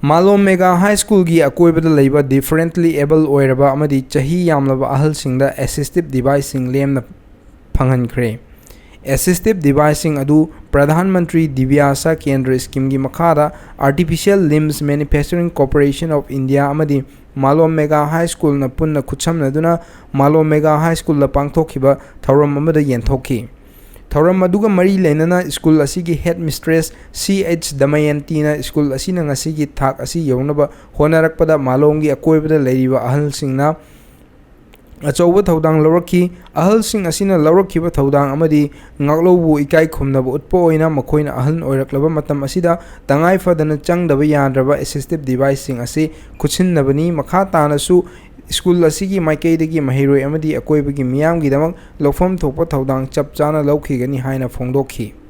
Malom Mega High School gi akoibada leiba differently able oiraba amadi chahi yamlaba ahalsingda assistive device lemna phangankhre. Assistive device adu Pradhan Mantri Divyasa Kendra scheme gi makhada Artificial Limbs Manufacturing Corporation of India amadi Malom Mega High School na punna khuchamna duna Malom Mega High School la pangthokhiba thoram amada yenthokhi. Thoram aduga mari lenana school asigi headmistress CH Damayanti na school asina ngasigi thak asi yawnaba honarakpada malomgi akoibada leiriba ahalsingna achauba thodang lawrakhi ahalsing asina lawrakhiba thodang amadi ngaklobu ikai khumnaba utpo oina makhoina ahal oiraklaba matam asida tangai fadana changdaba yadraba assistive device asi khuchinnabani makha tanasu School asigi maikaidagi mahiroi amadi akoibagi miyamgi damak lofam thokpa thodang chap chana lawkhigani haina phongdokhi.